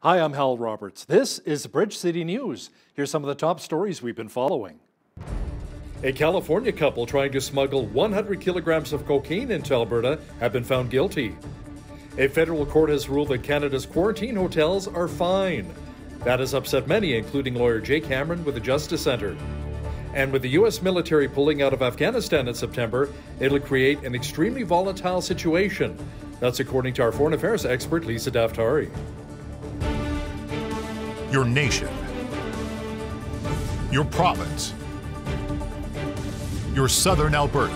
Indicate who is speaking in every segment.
Speaker 1: Hi, I'm Hal Roberts. This is Bridge City News. Here's some of the top stories we've been following. A California couple trying to smuggle 100 kilograms of cocaine into Alberta have been found guilty. A federal court has ruled that Canada's quarantine hotels are fine. That has upset many, including lawyer Jay Cameron with the Justice Centre. And with the U.S. military pulling out of Afghanistan in September, it'll create an extremely volatile situation. That's according to our foreign affairs expert, Lisa Daftari.
Speaker 2: Your nation, your province, your southern Alberta.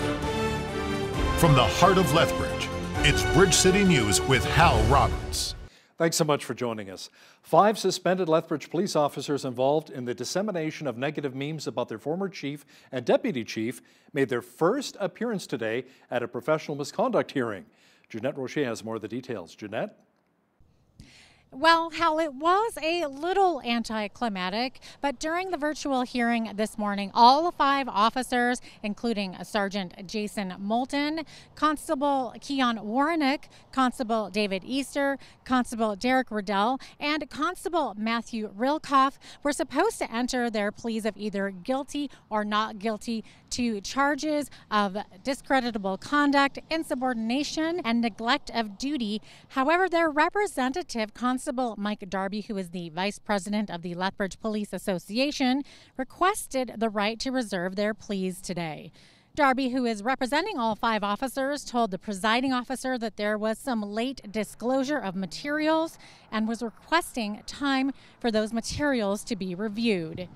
Speaker 2: From the heart of Lethbridge, it's Bridge City News with Hal Roberts.
Speaker 1: Thanks so much for joining us. 5 suspended Lethbridge police officers involved in the dissemination of negative memes about their former chief and deputy chief made their first appearance today at a professional misconduct hearing. Jeanette Rocher has more of the details. Jeanette?
Speaker 3: Well, Hal, it was a little anticlimactic, but during the virtual hearing this morning, all 5 officers, including Sergeant Jason Moulton, Constable Keon Warnick, Constable David Easter, Constable Derek Riddell, and Constable Matthew Rilkoff, were supposed to enter their pleas of either guilty or not guilty to charges of discreditable conduct, insubordination, and neglect of duty. However, their representative, Constable Mike Darby, who is the vice president of the Lethbridge Police Association, requested the right to reserve their pleas today. Darby, who is representing all 5 officers, told the presiding officer that there was some late disclosure of materials and was requesting time for those materials to be reviewed.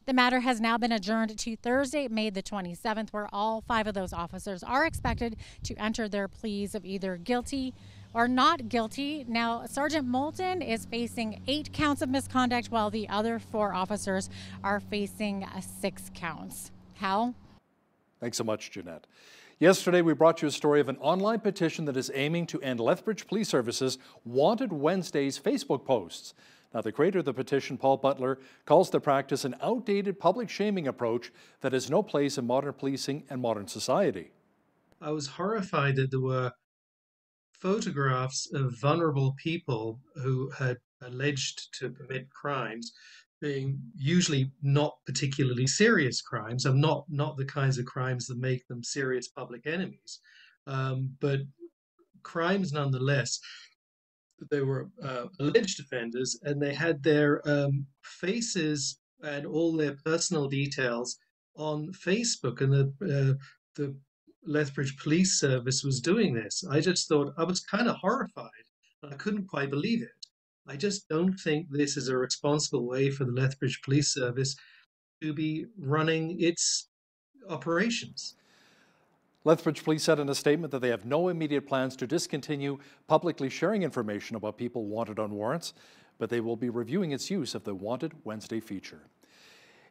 Speaker 3: The matter has now been adjourned to Thursday, May the 27th, where all 5 of those officers are expected to enter their pleas of either guilty or not guilty. Now, Sergeant Moulton is facing 8 counts of misconduct, while the other 4 officers are facing 6 counts. Hal?
Speaker 1: Thanks so much, Jeanette. Yesterday, we brought you a story of an online petition that is aiming to end Lethbridge Police Service's Wanted Wednesdays Facebook posts. Now, the creator of the petition, Paul Butler, calls the practice an outdated public shaming approach that has no place in modern policing and modern society.
Speaker 4: I was horrified that there were photographs of vulnerable people who had alleged to commit crimes, being usually not particularly serious crimes, and not the kinds of crimes that make them serious public enemies, but crimes nonetheless. They were alleged offenders, and they had their faces and all their personal details on Facebook, and the Lethbridge Police Service was doing this. I just thought, I was kind of horrified. I couldn't quite believe it. I just don't think this is a responsible way for the Lethbridge Police Service to be running its operations.
Speaker 1: Lethbridge Police said in a statement that they have no immediate plans to discontinue publicly sharing information about people wanted on warrants, but they will be reviewing its use of the Wanted Wednesday feature.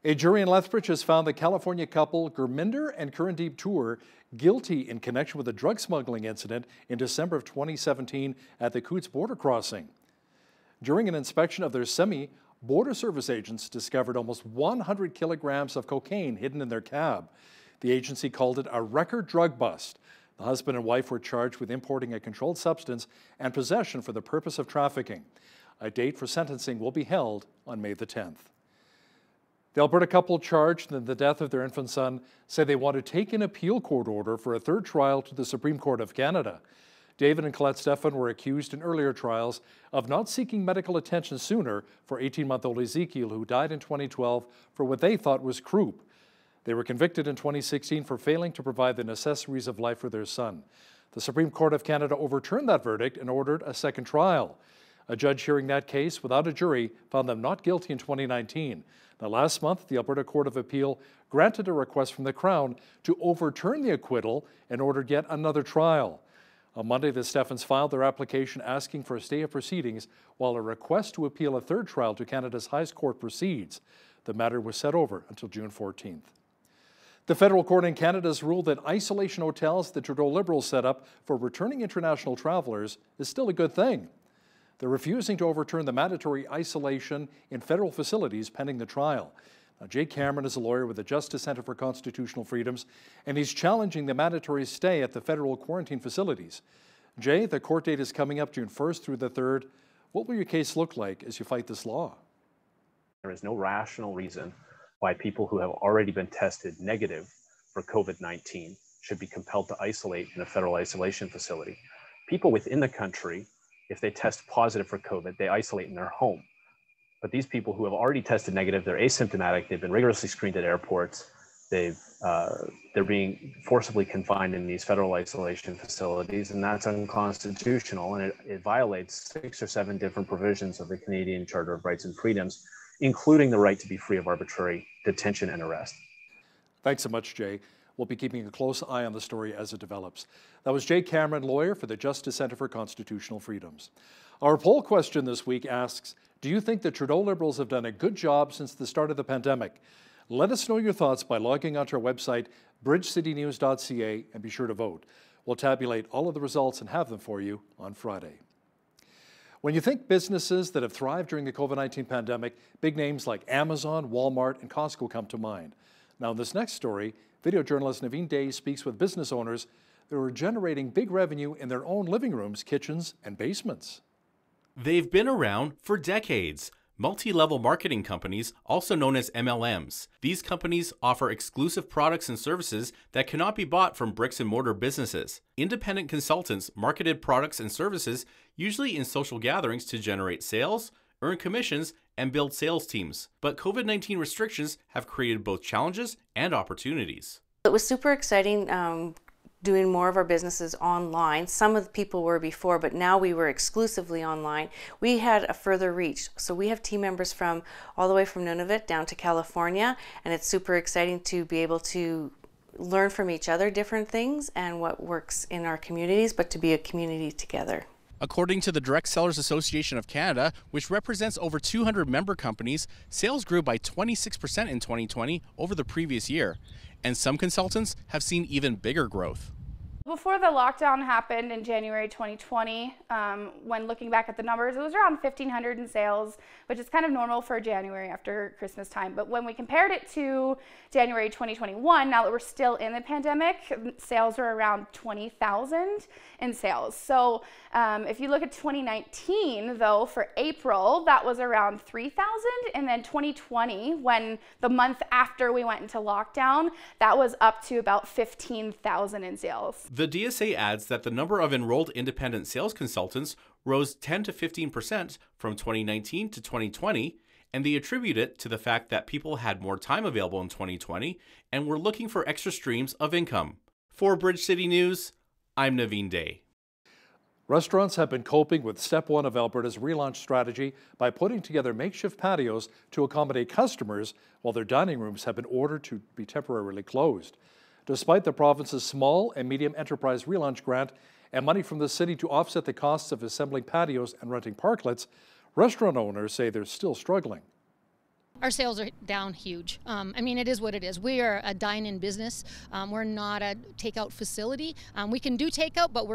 Speaker 1: A jury in Lethbridge has found the California couple Gurminder and Kirandeep Tour guilty in connection with a drug smuggling incident in December of 2017 at the Coots border crossing. During an inspection of their semi, Border Service agents discovered almost 100 kilograms of cocaine hidden in their cab. The agency called it a record drug bust. The husband and wife were charged with importing a controlled substance and possession for the purpose of trafficking. A date for sentencing will be held on May the 10th. The Alberta couple charged in the death of their infant son say they want to take an appeal court order for a 3rd trial to the Supreme Court of Canada. David and Colette Stephan were accused in earlier trials of not seeking medical attention sooner for 18-month-old Ezekiel, who died in 2012 for what they thought was croup. They were convicted in 2016 for failing to provide the necessaries of life for their son. The Supreme Court of Canada overturned that verdict and ordered a 2nd trial. A judge hearing that case without a jury found them not guilty in 2019. Now, last month, the Alberta Court of Appeal granted a request from the Crown to overturn the acquittal and ordered yet another trial. On Monday, the Stephans filed their application asking for a stay of proceedings while a request to appeal a 3rd trial to Canada's highest court proceeds. The matter was set over until June 14th. The federal court in Canada has ruled that isolation hotels the Trudeau Liberals set up for returning international travelers is still a good thing. They're refusing to overturn the mandatory isolation in federal facilities pending the trial. Now, Jay Cameron is a lawyer with the Justice Centre for Constitutional Freedoms, and he's challenging the mandatory stay at the federal quarantine facilities. Jay, the court date is coming up June 1st through the 3rd. What will your case look like as you fight this law?
Speaker 5: There is no rational reason why people who have already been tested negative for COVID-19 should be compelled to isolate in a federal isolation facility. People within the country, if they test positive for COVID, they isolate in their home. But these people who have already tested negative, they're asymptomatic, they've been rigorously screened at airports, they're being forcibly confined in these federal isolation facilities, and that's unconstitutional, and it violates 6 or 7 different provisions of the Canadian Charter of Rights and Freedoms, including the right to be free of arbitrary detention and arrest.
Speaker 1: Thanks so much, Jay. We'll be keeping a close eye on the story as it develops. That was Jay Cameron, lawyer for the Justice Centre for Constitutional Freedoms. Our poll question this week asks, do you think the Trudeau Liberals have done a good job since the start of the pandemic? Let us know your thoughts by logging onto our website, bridgecitynews.ca, and be sure to vote. We'll tabulate all of the results and have them for you on Friday. When you think businesses that have thrived during the COVID-19 pandemic, big names like Amazon, Walmart, and Costco come to mind. Now, in this next story, video journalist Naveen Day speaks with business owners that are generating big revenue in their own living rooms, kitchens, and basements.
Speaker 6: They've been around for decades. Multi-level marketing companies, also known as MLMs. These companies offer exclusive products and services that cannot be bought from bricks and mortar businesses. Independent consultants marketed products and services, usually in social gatherings, to generate sales, earn commissions, and build sales teams. But COVID-19 restrictions have created both challenges and opportunities.
Speaker 7: It was super exciting doing more of our businesses online. Some of the people were before, but now we were exclusively online. We had a further reach. So we have team members from all the way from Nunavut down to California, and it's super exciting to be able to learn from each other different things and what works in our communities, but to be a community together.
Speaker 6: According to the Direct Sellers Association of Canada, which represents over 200 member companies, sales grew by 26% in 2020 over the previous year. And some consultants have seen even bigger growth.
Speaker 8: Before the lockdown happened in January 2020, when looking back at the numbers, it was around 1,500 in sales, which is kind of normal for January after Christmas time. But when we compared it to January 2021, now that we're still in the pandemic, sales are around 20,000 in sales. So if you look at 2019, though, for April, that was around 3,000. And then 2020, when the month after we went into lockdown, that was up to about 15,000 in sales.
Speaker 6: The DSA adds that the number of enrolled independent sales consultants rose 10 to 15% from 2019 to 2020, and they attribute it to the fact that people had more time available in 2020 and were looking for extra streams of income. For Bridge City News, I'm Naveen Day.
Speaker 1: Restaurants have been coping with step one of Alberta's relaunch strategy by putting together makeshift patios to accommodate customers while their dining rooms have been ordered to be temporarily closed. Despite the province's small and medium enterprise relaunch grant and money from the city to offset the costs of assembling patios and renting parklets, restaurant owners say they're still struggling.
Speaker 9: Our sales are down huge. I mean, it is what it is. We are a dine-in business. We're not a takeout facility. We can do takeout, but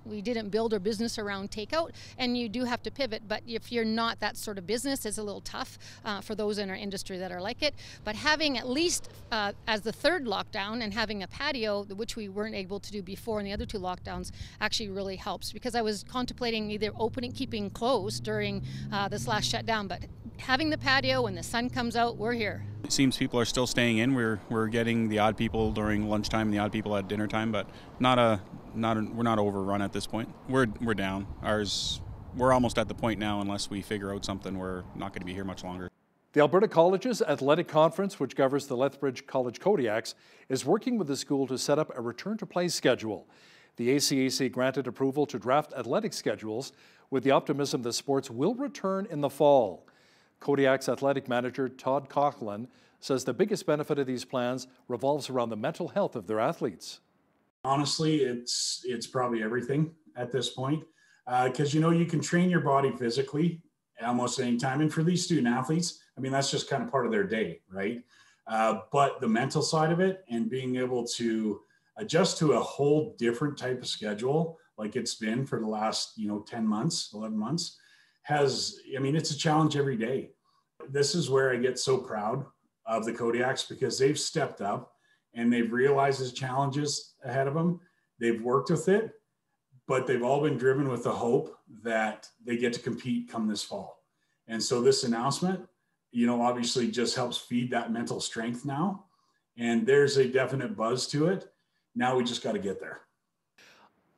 Speaker 9: we didn't build our business around takeout, and you do have to pivot. But if you're not that sort of business, it's a little tough for those in our industry that are like it. But having at least as the third lockdown and having a patio, which we weren't able to do before in the other two lockdowns, actually really helps, because I was contemplating either keeping closed during this last shutdown, but having the patio when the sun comes out, we're here.
Speaker 10: It seems people are still staying in. We're getting the odd people during lunchtime and the odd people at dinner time, but we're not overrun at this point. We're down. We're almost at the point now, unless we figure out something, we're not going to be here much longer.
Speaker 1: The Alberta Colleges Athletic Conference, which governs the Lethbridge College Kodiaks, is working with the school to set up a return-to-play schedule. The ACAC granted approval to draft athletic schedules with the optimism that sports will return in the fall. Kodiak's athletic manager, Todd Coughlin, says the biggest benefit of these plans revolves around the mental health of their athletes.
Speaker 11: Honestly, it's probably everything at this point, because you can train your body physically almost any time. And for these student athletes, I mean, that's just kind of part of their day, right? But the mental side of it and being able to adjust to a whole different type of schedule, like it's been for the last 10 months, 11 months, it's a challenge every day. This is where I get so proud of the Kodiaks, because they've stepped up and they've realized the challenges ahead of them. They've worked with it, but they've all been driven with the hope that they get to compete come this fall. And so this announcement, obviously just helps feed that mental strength now. And there's a definite buzz to it. Now we just got to get there.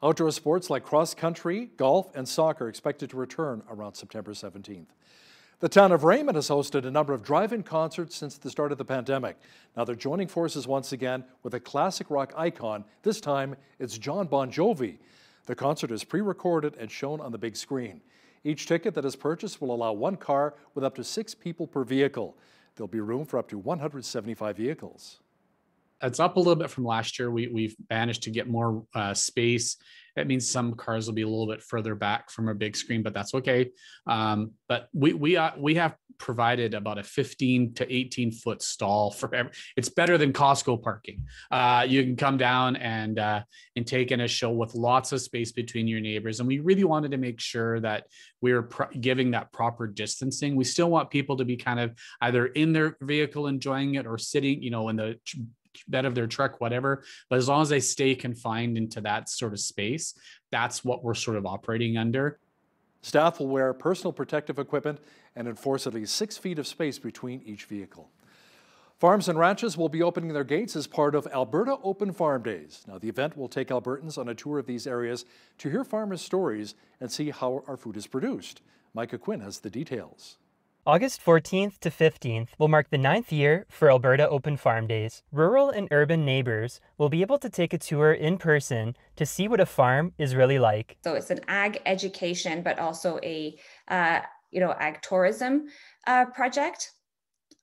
Speaker 1: Outdoor sports like cross country, golf, and soccer are expected to return around September 17th. The town of Raymond has hosted a number of drive-in concerts since the start of the pandemic. Now they're joining forces once again with a classic rock icon. This time it's John Bon Jovi. The concert is pre-recorded and shown on the big screen. Each ticket that is purchased will allow one car with up to 6 people per vehicle. There'll be room for up to 175 vehicles.
Speaker 12: It's up a little bit from last year. We've managed to get more space. That means some cars will be a little bit further back from our big screen, but that's okay. But we have provided about a 15 to 18 foot stall for every. It's better than Costco parking. You can come down and take in a show with lots of space between your neighbors. And we really wanted to make sure that we were giving that proper distancing. We still want people to be kind of either in their vehicle enjoying it or sitting, in the bed of their truck, whatever. But as long as they stay confined into that sort of space, that's what we're sort of operating under.
Speaker 1: Staff will wear personal protective equipment and enforce at least 6 feet of space between each vehicle. Farms and ranches will be opening their gates as part of Alberta Open Farm Days. Now, the event will take Albertans on a tour of these areas to hear farmers' stories and see how our food is produced. Micah Quinn has the details.
Speaker 13: August 14th to 15th will mark the 9th year for Alberta Open Farm Days. Rural and urban neighbors will be able to take a tour in person to see what a farm is really like.
Speaker 14: So it's an ag education, but also a ag tourism project.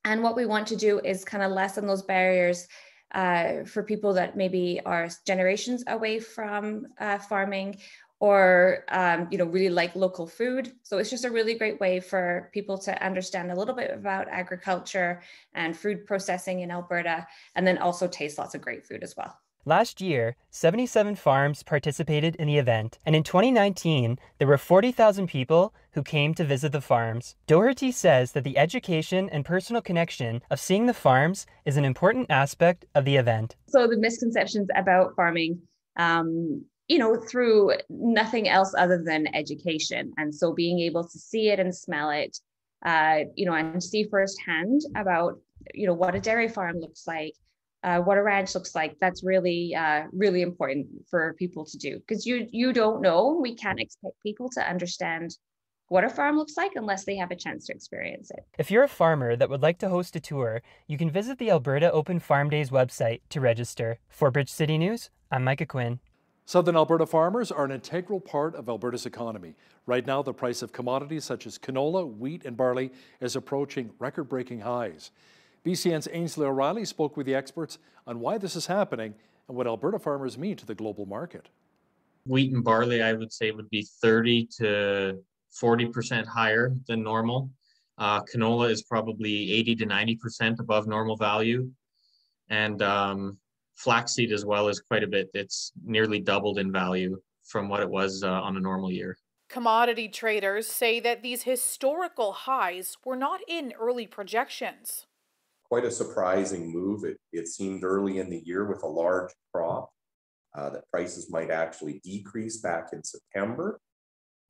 Speaker 14: And what we want to do is kind of lessen those barriers for people that maybe are generations away from farming, or really like local food. So it's just a really great way for people to understand a little bit about agriculture and food processing in Alberta, and then also taste lots of great food as well.
Speaker 13: Last year, 77 farms participated in the event, and in 2019, there were 40,000 people who came to visit the farms. Doherty says that the education and personal connection of seeing the farms is an important aspect of the event.
Speaker 14: So the misconceptions about farming, through nothing else other than education. And so being able to see it and smell it, and see firsthand about, what a dairy farm looks like, what a ranch looks like, that's really, really important for people to do. Because you don't know, we can't expect people to understand what a farm looks like unless they have a chance to experience it.
Speaker 13: If you're a farmer that would like to host a tour, you can visit the Alberta Open Farm Days website to register. For Bridge City News, I'm Micah Quinn.
Speaker 1: Southern Alberta farmers are an integral part of Alberta's economy. Right now, the price of commodities such as canola, wheat, and barley is approaching record-breaking highs. BCN's Ainsley O'Reilly spoke with the experts on why this is happening and what Alberta farmers mean to the global market.
Speaker 15: Wheat and barley, I would say, would be 30 to 40% higher than normal. Canola is probably 80 to 90% above normal value. And flaxseed as well is quite a bit. It's nearly doubled in value from what it was on a normal year.
Speaker 16: Commodity traders say that these historical highs were not in early projections.
Speaker 17: Quite a surprising move. It seemed early in the year with a large crop that prices might actually decrease back in September.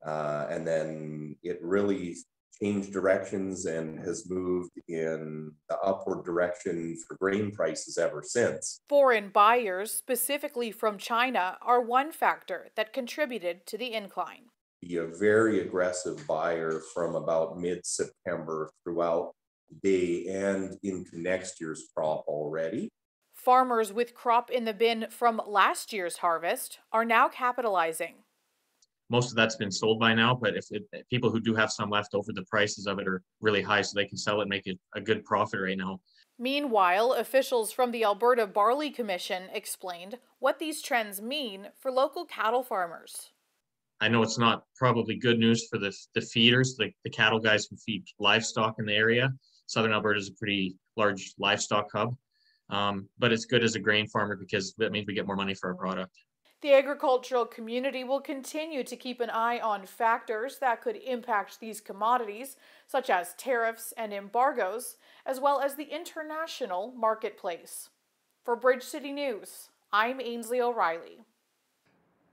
Speaker 17: And then it really changed directions and has moved in the upward direction for grain prices ever since.
Speaker 16: Foreign buyers, specifically from China, are one factor that contributed to the incline.
Speaker 17: Be a very aggressive buyer from about mid-September throughout the day and into next year's crop already.
Speaker 16: Farmers with crop in the bin from last year's harvest are now capitalizing.
Speaker 15: Most of that's been sold by now, but if people who do have some left over, the prices of it are really high, so they can sell it and make it a good profit right now.
Speaker 16: Meanwhile, officials from the Alberta Barley Commission explained what these trends mean for local cattle farmers.
Speaker 15: I know it's not probably good news for the feeders, the cattle guys who feed livestock in the area. Southern Alberta is a pretty large livestock hub, but it's good as a grain farmer because that means we get more money for our product.
Speaker 16: The agricultural community will continue to keep an eye on factors that could impact these commodities, such as tariffs and embargoes, as well as the international marketplace. For Bridge City News, I'm Ainsley O'Reilly.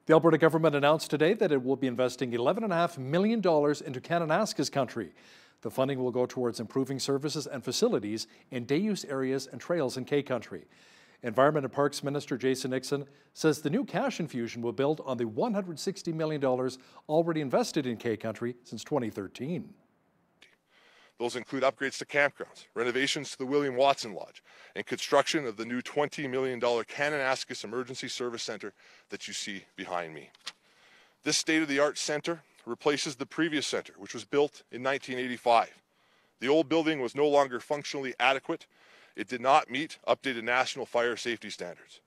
Speaker 1: The Alberta government announced today that it will be investing $11.5 million into Kananaskis country. The funding will go towards improving services and facilities in day-use areas and trails in K-Country. Environment and Parks Minister Jason Nixon says the new cash infusion will build on the $160 million already invested in K-Country since 2013.
Speaker 18: Those include upgrades to campgrounds, renovations to the William Watson Lodge, and construction of the new $20 million Kananaskis Emergency Service Center that you see behind me. This state-of-the-art center replaces the previous center, which was built in 1985. The old building was no longer functionally adequate. It did not meet updated national fire safety standards.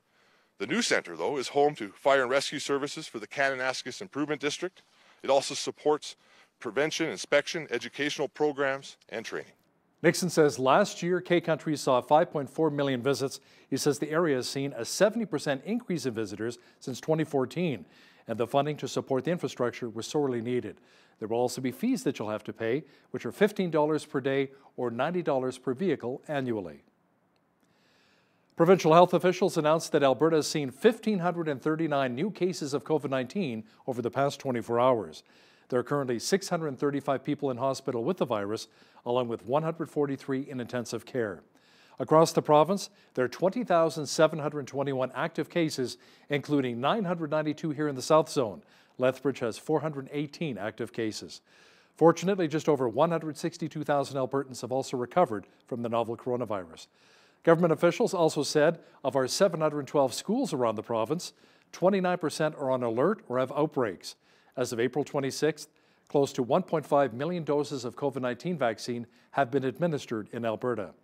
Speaker 18: The new center, though, is home to fire and rescue services for the Kananaskis Improvement District. It also supports prevention, inspection, educational programs, and training.
Speaker 1: Nixon says last year K-Country saw 5.4 million visits. He says the area has seen a 70% increase in visitors since 2014, and the funding to support the infrastructure was sorely needed. There will also be fees that you'll have to pay, which are $15 per day or $90 per vehicle annually. Provincial health officials announced that Alberta has seen 1,539 new cases of COVID-19 over the past 24 hours. There are currently 635 people in hospital with the virus, along with 143 in intensive care. Across the province, there are 20,721 active cases, including 992 here in the South Zone. Lethbridge has 418 active cases. Fortunately, just over 162,000 Albertans have also recovered from the novel coronavirus. Government officials also said of our 712 schools around the province, 29% are on alert or have outbreaks. As of April 26th, close to 1.5 million doses of COVID-19 vaccine have been administered in Alberta.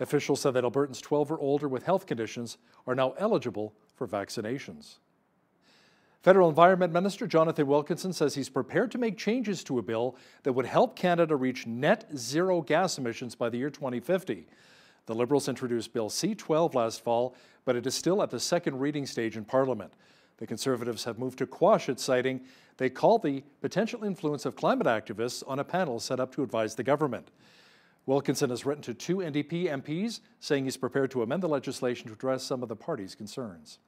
Speaker 1: Officials said that Albertans 12 or older with health conditions are now eligible for vaccinations. Federal Environment Minister Jonathan Wilkinson says he's prepared to make changes to a bill that would help Canada reach net zero gas emissions by the year 2050. The Liberals introduced Bill C-12 last fall, but it is still at the second reading stage in Parliament. The Conservatives have moved to quash it, citing they call the potential influence of climate activists on a panel set up to advise the government. Wilkinson has written to two NDP MPs saying he's prepared to amend the legislation to address some of the party's concerns.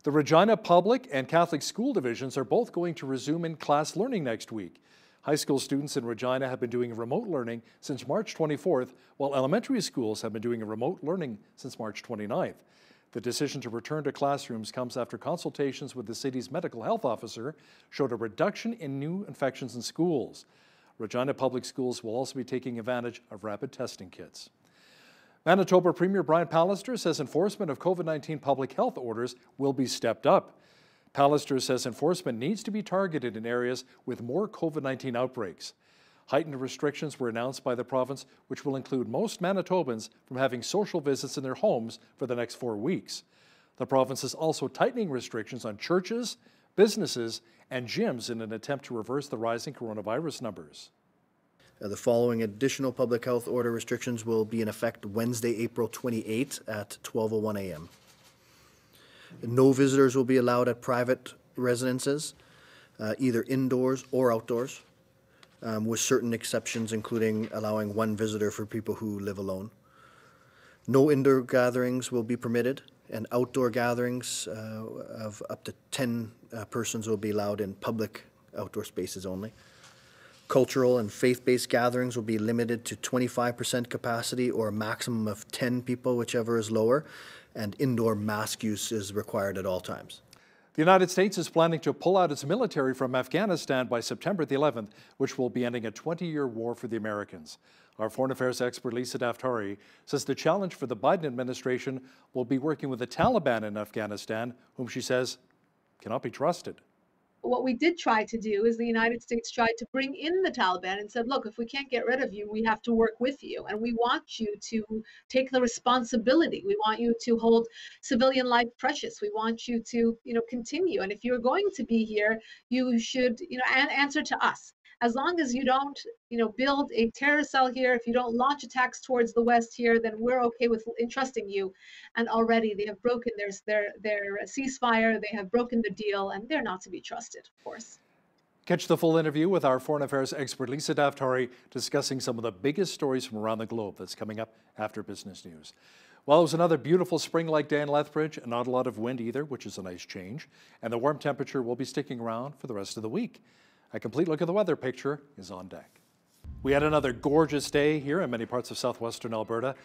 Speaker 1: The Regina Public and Catholic school divisions are both going to resume in-class learning next week. High school students in Regina have been doing remote learning since March 24th, while elementary schools have been doing remote learning since March 29th. The decision to return to classrooms comes after consultations with the city's medical health officer showed a reduction in new infections in schools. Regina Public Schools will also be taking advantage of rapid testing kits. Manitoba Premier Brian Pallister says enforcement of COVID-19 public health orders will be stepped up. Pallister says enforcement needs to be targeted in areas with more COVID-19 outbreaks. Heightened restrictions were announced by the province, which will include most Manitobans from having social visits in their homes for the next 4 weeks. The province is also tightening restrictions on churches, businesses, and gyms in an attempt to reverse the rising coronavirus numbers.
Speaker 19: The following additional public health order restrictions will be in effect Wednesday, April 28 at 12:01 a.m. No visitors will be allowed at private residences, either indoors or outdoors, with certain exceptions, including allowing one visitor for people who live alone. No indoor gatherings will be permitted, and outdoor gatherings of up to 10 persons will be allowed in public outdoor spaces only. Cultural and faith-based gatherings will be limited to 25% capacity or a maximum of 10 people, whichever is lower, and indoor mask use is required at all times.
Speaker 1: The United States is planning to pull out its military from Afghanistan by September the 11th, which will be ending a 20-year war for the Americans. Our foreign affairs expert Lisa Daftari says the challenge for the Biden administration will be working with the Taliban in Afghanistan, whom she says cannot be trusted.
Speaker 20: What we did try to do is the United States tried to bring in the Taliban and said, look, if we can't get rid of you, we have to work with you. And we want you to take the responsibility. We want you to hold civilian life precious. We want you to, continue. And if you're going to be here, you should, answer to us. As long as you don't, build a terror cell here, if you don't launch attacks towards the West here, then we're okay with entrusting you. And already they have broken their ceasefire, they have broken the deal, and they're not to be trusted, of course.
Speaker 1: Catch the full interview with our foreign affairs expert Lisa Daftari discussing some of the biggest stories from around the globe that's coming up after Business News. Well, it was another beautiful spring-like day in Lethbridge, and not a lot of wind either, which is a nice change. And the warm temperature will be sticking around for the rest of the week. A complete look at the weather picture is on deck. We had another gorgeous day here in many parts of southwestern Alberta.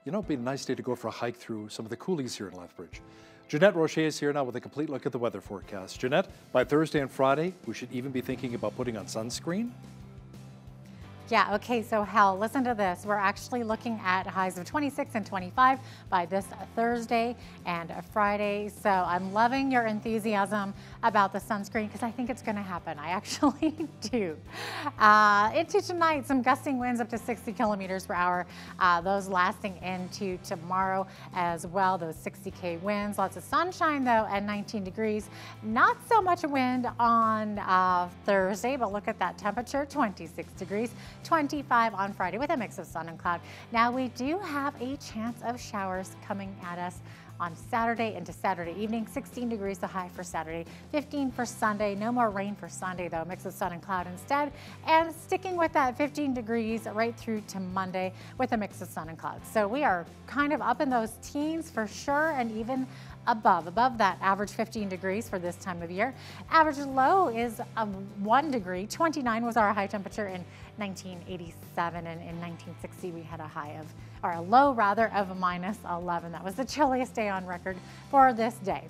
Speaker 1: You know, it'd be a nice day to go for a hike through some of the coulees here in Lethbridge. Jeanette Rocher is here now with a complete look at the weather forecast. Jeanette, by Thursday and Friday, we should even be thinking about putting on sunscreen?
Speaker 3: Yeah, okay, so Hal, listen to this. We're actually looking at highs of 26 and 25 by this Thursday and Friday. So I'm loving your enthusiasm about the sunscreen because I think it's going to happen. I actually do. Into tonight, some gusting winds up to 60 kilometers per hour. Those lasting into tomorrow as well, those 60K winds. Lots of sunshine though at 19 degrees. Not so much wind on Thursday, but look at that temperature, 26 degrees. 25 on Friday with a mix of sun and cloud. Now we do have a chance of showers coming at us on Saturday into Saturday evening. 16 degrees the high for Saturday, 15 for Sunday. No more rain for Sunday though, mix of sun and cloud instead. And sticking with that 15 degrees right through to Monday with a mix of sun and clouds. So we are kind of up in those teens for sure, and even above that average 15 degrees for this time of year. Average low is 1 degree. 29 was our high temperature in 1987, and in 1960 we had a high of, or a low rather, of minus 11. That was the chilliest day on record for this day.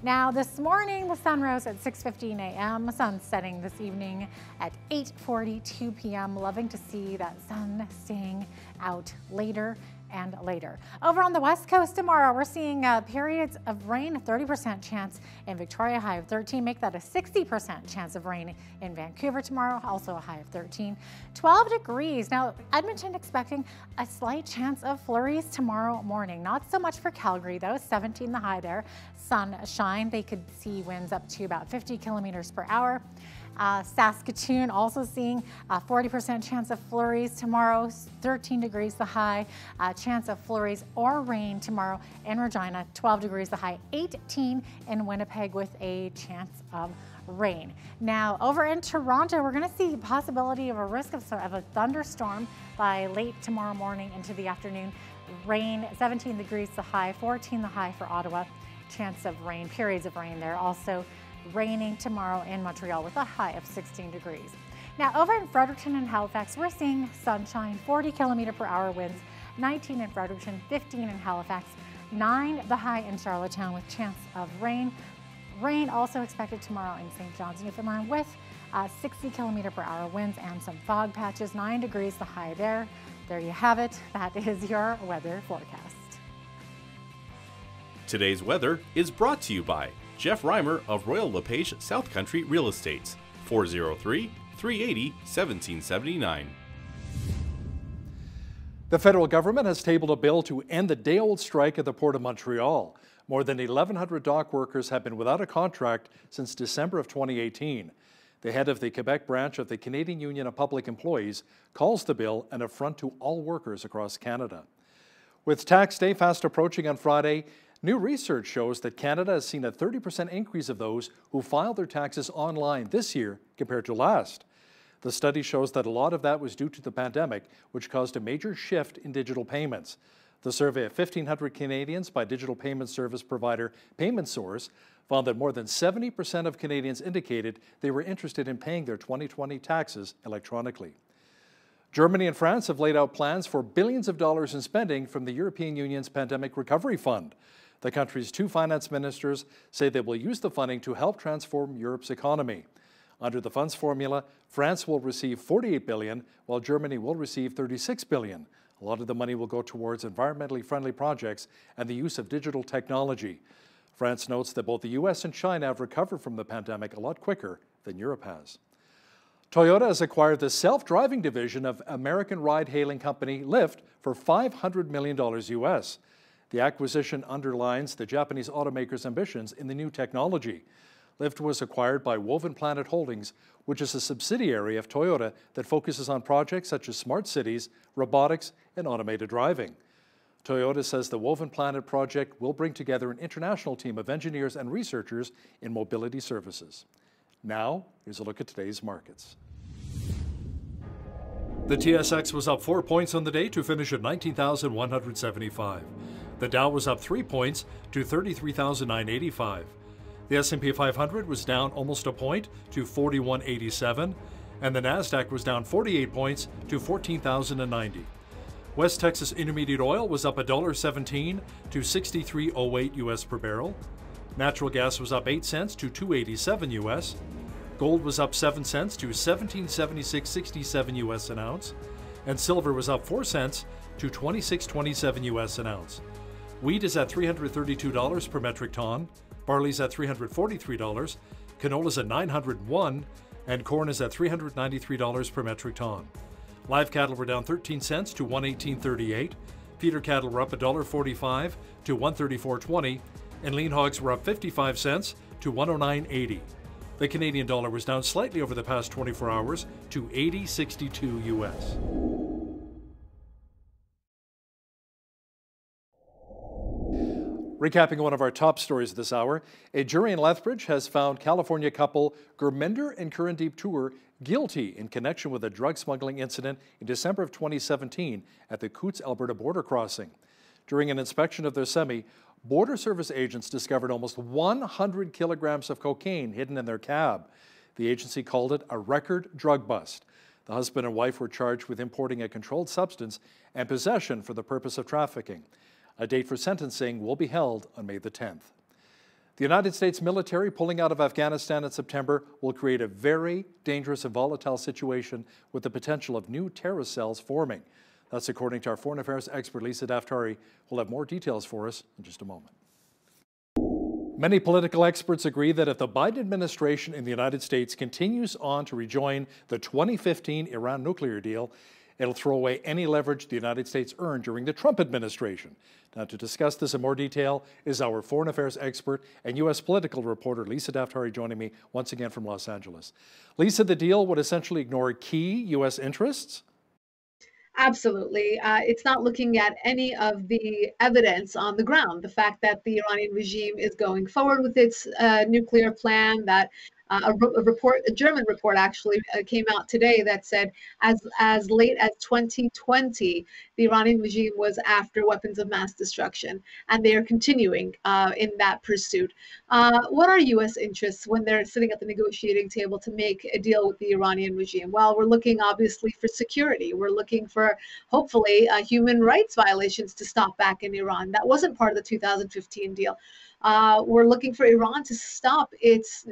Speaker 3: Now this morning the sun rose at 6:15 a.m. Sun setting this evening at 8:42 p.m. Loving to see that sun staying out later and later. Over on the west coast tomorrow, we're seeing periods of rain, a 30% chance in Victoria, high of 13. Make that a 60% chance of rain in Vancouver tomorrow, also a high of 13. 12 degrees. Now, Edmonton expecting a slight chance of flurries tomorrow morning. Not so much for Calgary though, 17 the high there. Sunshine, they could see winds up to about 50 kilometers per hour. Saskatoon also seeing a 40% chance of flurries tomorrow, 13 degrees the high. Chance of flurries or rain tomorrow in Regina, 12 degrees the high, 18 in Winnipeg with a chance of rain. Now over in Toronto, we're going to see the possibility of a risk of a thunderstorm by late tomorrow morning into the afternoon. Rain, 17 degrees the high, 14 the high for Ottawa. Chance of rain, periods of rain there. Also raining tomorrow in Montreal with a high of 16 degrees. Now over in Fredericton and Halifax, we're seeing sunshine, 40 kilometer per hour winds, 19 in Fredericton, 15 in Halifax, 9 the high in Charlottetown with chance of rain. Rain also expected tomorrow in St. John's, Newfoundland with 60 kilometer per hour winds and some fog patches, 9 degrees the high there. There you have it. That is your weather forecast.
Speaker 6: Today's weather is brought to you by Jeff Reimer of Royal LePage South Country Real Estates, 403-380-1779.
Speaker 1: The federal government has tabled a bill to end the day-old strike at the Port of Montreal. More than 1,100 dock workers have been without a contract since December of 2018. The head of the Quebec branch of the Canadian Union of Public Employees calls the bill an affront to all workers across Canada. With tax day fast approaching on Friday, new research shows that Canada has seen a 30% increase of those who filed their taxes online this year compared to last. The study shows that a lot of that was due to the pandemic, which caused a major shift in digital payments. The survey of 1,500 Canadians by digital payment service provider Payment Source found that more than 70% of Canadians indicated they were interested in paying their 2020 taxes electronically. Germany and France have laid out plans for billions of dollars in spending from the European Union's Pandemic Recovery Fund. The country's two finance ministers say they will use the funding to help transform Europe's economy. Under the fund's formula, France will receive $48 billion, while Germany will receive $36 billion. A lot of the money will go towards environmentally friendly projects and the use of digital technology. France notes that both the US and China have recovered from the pandemic a lot quicker than Europe has. Toyota has acquired the self-driving division of American ride-hailing company Lyft for $500 million US. The acquisition underlines the Japanese automaker's ambitions in the new technology. Lyft was acquired by Woven Planet Holdings, which is a subsidiary of Toyota that focuses on projects such as smart cities, robotics, and automated driving. Toyota says the Woven Planet project will bring together an international team of engineers and researchers in mobility services. Now, here's a look at today's markets. The TSX was up 4 points on the day to finish at 19,175. The Dow was up 3 points to 33,985. The S&P 500 was down almost a point to 4187, and the Nasdaq was down 48 points to 14,090. West Texas Intermediate Oil was up $1.17 to 63.08 US per barrel. Natural gas was up 8 cents to 287 US. Gold was up 7 cents to 1776.67 US an ounce, and silver was up 4 cents to 26.27 US an ounce. Wheat is at $332 per metric ton, barley's at $343, canola's at $901, and corn is at $393 per metric ton. Live cattle were down 13 cents to 118.38, feeder cattle were up $1.45 to 134.20, and lean hogs were up 55 cents to 109.80. The Canadian dollar was down slightly over the past 24 hours to 80.62 US. Recapping one of our top stories this hour, a jury in Lethbridge has found California couple Gurminder and Karandeep Tour guilty in connection with a drug smuggling incident in December of 2017 at the Coutts, Alberta border crossing. During an inspection of their semi, Border Service agents discovered almost 100 kilograms of cocaine hidden in their cab. The agency called it a record drug bust. The husband and wife were charged with importing a controlled substance and possession for the purpose of trafficking. A date for sentencing will be held on May the 10th. The United States military pulling out of Afghanistan in September will create a very dangerous and volatile situation with the potential of new terrorist cells forming. That's according to our foreign affairs expert Lisa Daftari, who will have more details for us in just a moment. Many political experts agree that if the Biden administration in the United States continues on to rejoin the 2015 Iran nuclear deal, it'll throw away any leverage the United States earned during the Trump administration. Now, to discuss this in more detail is our foreign affairs expert and U.S. political reporter Lisa Daftari, joining me once again from Los Angeles. Lisa, the deal would essentially ignore key U.S. interests?
Speaker 20: Absolutely. It's not looking at any of the evidence on the ground. The fact that the Iranian regime is going forward with its nuclear plan, that a German report actually came out today that said as late as 2020, the Iranian regime was after weapons of mass destruction, and they are continuing in that pursuit. What are U.S. interests when they're sitting at the negotiating table to make a deal with the Iranian regime? Well, we're looking obviously for security. We're looking for hopefully human rights violations to stop back in Iran. That wasn't part of the 2015 deal. We're looking for Iran to stop its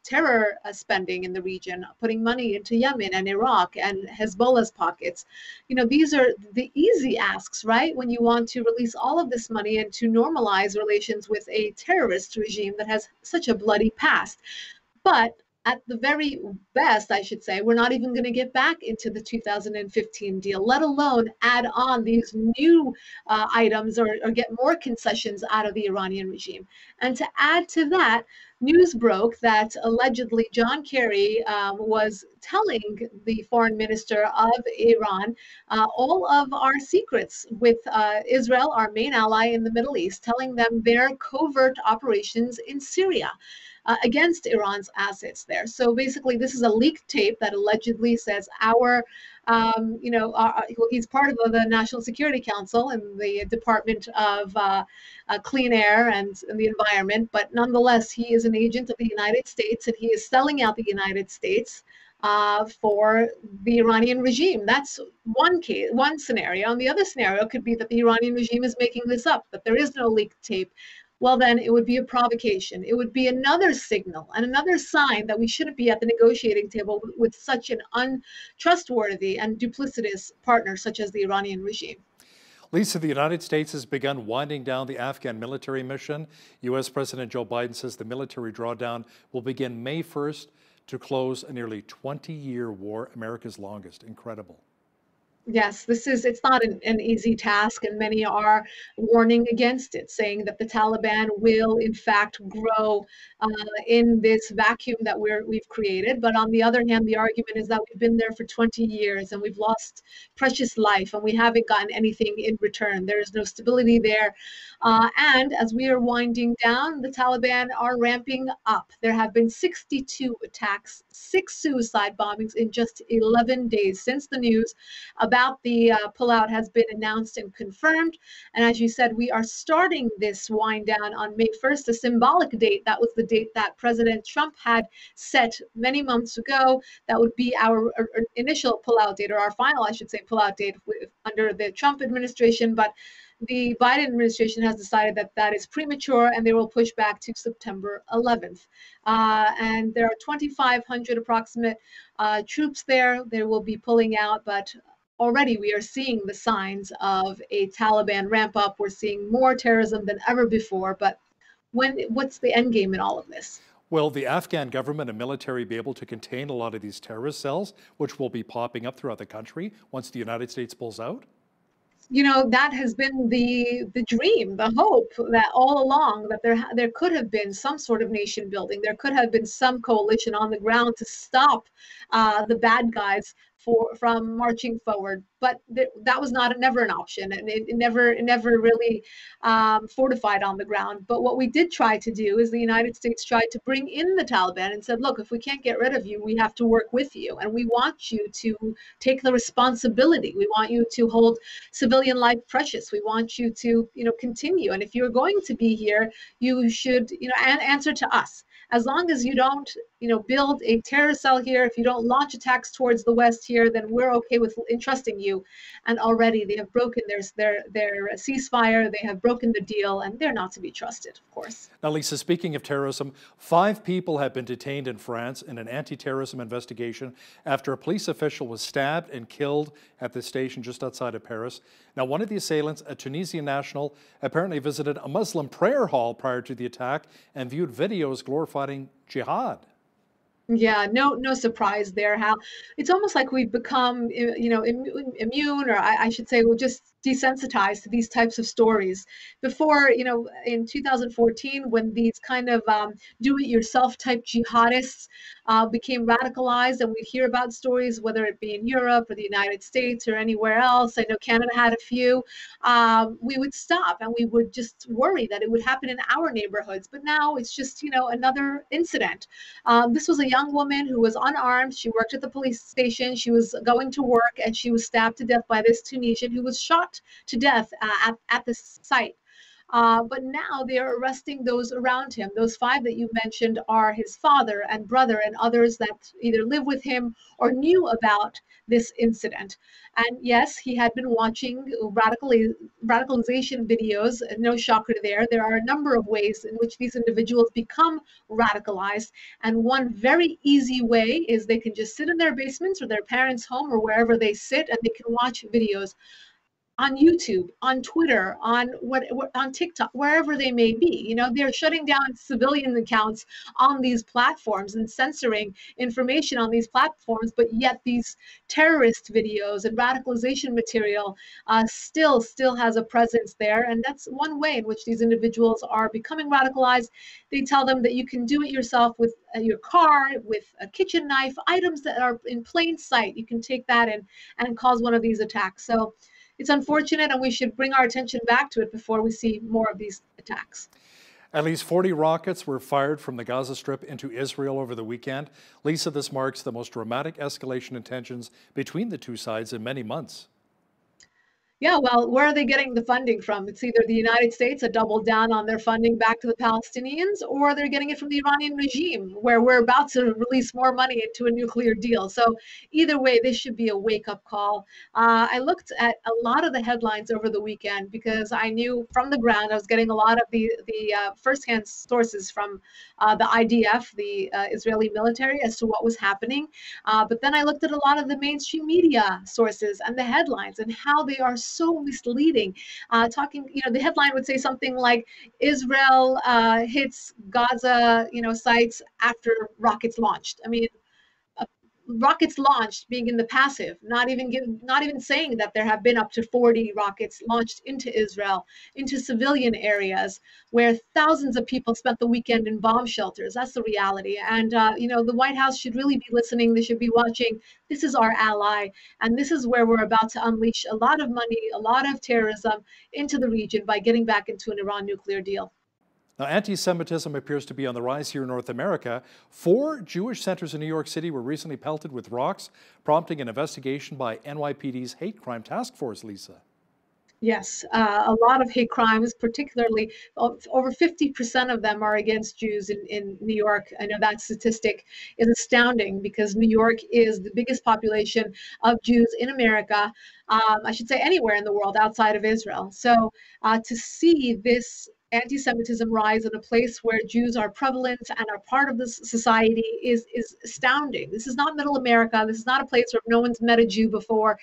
Speaker 20: terror spending in the region, putting money into Yemen and Iraq and Hezbollah's pockets. You know, these are the easy asks, right? When you want to release all of this money and to normalize relations with a terrorist regime that has such a bloody past. But at the very best, I should say, we're not even going to get back into the 2015 deal, let alone add on these new items or get more concessions out of the Iranian regime. And to add to that, news broke that allegedly John Kerry was telling the foreign minister of Iran all of our secrets with Israel, our main ally in the Middle East, telling them their covert operations in Syria. Against Iran's assets there. So basically, this is a leaked tape that allegedly says he's part of the National Security Council and the Department of Clean Air and the Environment, but nonetheless, he is an agent of the United States and he is selling out the United States for the Iranian regime. That's one case, one scenario. And the other scenario could be that the Iranian regime is making this up, that there is no leaked tape. Well, then it would be a provocation. It would be another signal and another sign that we shouldn't be at the negotiating table with such an untrustworthy and duplicitous partner such as the Iranian regime.
Speaker 1: Lisa, the United States has begun winding down the Afghan military mission. U.S. President Joe Biden says the military drawdown will begin May 1st to close a nearly 20-year war, America's longest. Incredible.
Speaker 20: Yes, it's not an easy task, and many are warning against it, saying that the Taliban will in fact grow in this vacuum that we've created. But on the other hand, the argument is that we've been there for 20 years and we've lost precious life and we haven't gotten anything in return. There is no stability there. And as we are winding down, the Taliban are ramping up. There have been 62 attacks, 6 suicide bombings in just 11 days since the news about the pullout has been announced and confirmed. And as you said, we are starting this wind down on May 1st, a symbolic date. That was the date that President Trump had set many months ago. That would be our initial pullout date, or our final, I should say, pullout date under the Trump administration. But the Biden administration has decided that that is premature, and they will push back to September 11th. And there are 2,500 approximate troops there. They will be pulling out, but already we are seeing the signs of a Taliban ramp up. We're seeing more terrorism than ever before. But what's the end game in all of this?
Speaker 1: Will the Afghan government and military be able to contain a lot of these terrorist cells, which will be popping up throughout the country once the United States pulls out?
Speaker 20: You know, that has been the dream, the hope that all along, that there could have been some sort of nation building. There could have been some coalition on the ground to stop the bad guys from marching forward. But that was never an option, and it never really fortified on the ground. But what we did try to do is the United States tried to bring in the Taliban and said, look, if we can't get rid of you, we have to work with you, and we want you to take the responsibility. We want you to hold civilian life precious. We want you to, continue. And if you're going to be here, you should, answer to us. As long as you don't, build a terror cell here, if you don't launch attacks towards the West here, then we're okay with entrusting you. And already they have broken their ceasefire, they have broken the deal, and they're not to be trusted, of course.
Speaker 1: Now, Lisa, speaking of terrorism, 5 people have been detained in France in an anti-terrorism investigation after a police official was stabbed and killed at the station just outside of Paris. Now, one of the assailants, a Tunisian national, apparently visited a Muslim prayer hall prior to the attack and viewed videos glorifying jihad.
Speaker 20: Yeah, no surprise there, Hal. It's almost like we've become, immune, or I should say, we're just desensitized to these types of stories. Before, in 2014, when these kind of do-it-yourself type jihadists became radicalized, and we'd hear about stories, whether it be in Europe or the United States or anywhere else. I know Canada had a few. We would stop and we would just worry that it would happen in our neighborhoods. But now it's just, another incident. This was a young woman who was unarmed. She worked at the police station. She was going to work, and she was stabbed to death by this Tunisian who was shot to death at the site. But now they are arresting those around him. Those 5 that you mentioned are his father and brother and others that either live with him or knew about this incident. And yes, he had been watching radicalization videos. No shocker there. There are a number of ways in which these individuals become radicalized. And one very easy way is they can just sit in their basements or their parents' home or wherever they sit, and they can watch videos on YouTube, on Twitter, on TikTok, wherever they may be. They're shutting down civilian accounts on these platforms and censoring information on these platforms, but yet these terrorist videos and radicalization material still has a presence there. And that's one way in which these individuals are becoming radicalized. They tell them that you can do it yourself with your car, with a kitchen knife, items that are in plain sight. You can take that and cause one of these attacks. So it's unfortunate, and we should bring our attention back to it before we see more of these attacks.
Speaker 1: At least 40 rockets were fired from the Gaza Strip into Israel over the weekend. Lisa, this marks the most dramatic escalation in tensions between the two sides in many months.
Speaker 20: Yeah, well, where are they getting the funding from? It's either the United States that doubled down on their funding back to the Palestinians, or they're getting it from the Iranian regime, where we're about to release more money into a nuclear deal. So either way, this should be a wake-up call. I looked at a lot of the headlines over the weekend because I knew from the ground I was getting a lot of the firsthand sources from the IDF, the Israeli military, as to what was happening. But then I looked at a lot of the mainstream media sources and the headlines and how they are so misleading. The headline would say something like Israel hits Gaza, sites after rockets launched. I mean, rockets launched being in the passive, not even saying that there have been up to 40 rockets launched into Israel, into civilian areas where thousands of people spent the weekend in bomb shelters. That's the reality. And, the White House should really be listening. They should be watching. This is our ally. And this is where we're about to unleash a lot of money, a lot of terrorism into the region by getting back into an Iran nuclear deal.
Speaker 1: Now, anti-Semitism appears to be on the rise here in North America. 4 Jewish centers in New York City were recently pelted with rocks, prompting an investigation by NYPD's Hate Crime Task Force, Lisa.
Speaker 20: Yes, a lot of hate crimes, particularly over 50% of them are against Jews in New York. I know that statistic is astounding because New York is the biggest population of Jews in America, I should say anywhere in the world outside of Israel. So to see this anti-Semitism rise in a place where Jews are prevalent and are part of this society is astounding. This is not middle America. This is not a place where no one's met a Jew before.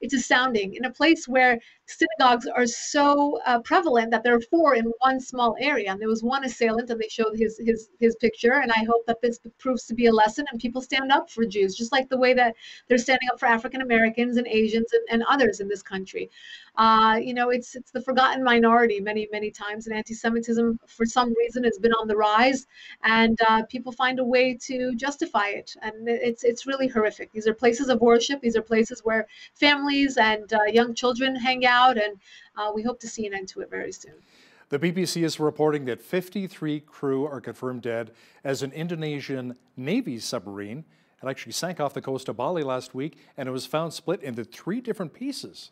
Speaker 20: It's astounding. In a place where synagogues are so prevalent that there are 4 in one small area, and there was one assailant, and they showed his picture. And I hope that this proves to be a lesson, and people stand up for Jews, just like the way that they're standing up for African Americans and Asians and others in this country. You know, it's the forgotten minority many times, and anti-Semitism for some reason has been on the rise, and people find a way to justify it, and it's really horrific. These are places of worship. These are places where families and young children hang out, and we hope to see an end to it very soon.
Speaker 1: The BBC is reporting that 53 crew are confirmed dead as an Indonesian Navy submarine it actually sank off the coast of Bali last week, and it was found split into 3 different pieces.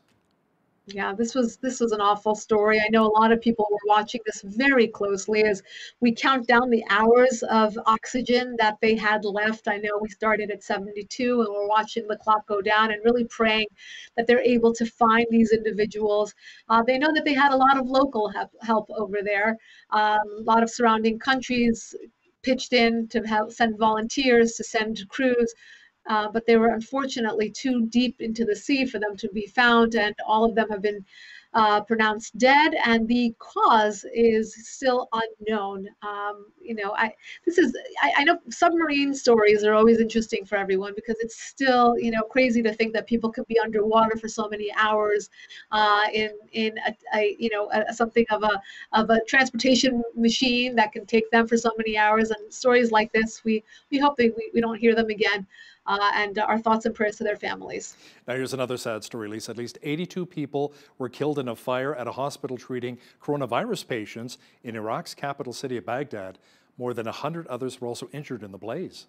Speaker 20: Yeah, this was an awful story. I know a lot of people were watching this very closely as we count down the hours of oxygen that they had left. I know we started at 72 and we're watching the clock go down and really praying that they're able to find these individuals. They know that they had a lot of local help over there. A lot of surrounding countries pitched in to send volunteers, to send crews. But they were unfortunately too deep into the sea for them to be found, and all of them have been pronounced dead, and the cause is still unknown. You know, I know submarine stories are always interesting for everyone because it's still, you know, crazy to think that people could be underwater for so many hours in something of a transportation machine that can take them for so many hours. And stories like this, we hope we don't hear them again. And our thoughts and prayers to their families.
Speaker 1: Now here's another sad story, Lisa. At least 82 people were killed in a fire at a hospital treating coronavirus patients in Iraq's capital city of Baghdad. More than 100 others were also injured in the blaze.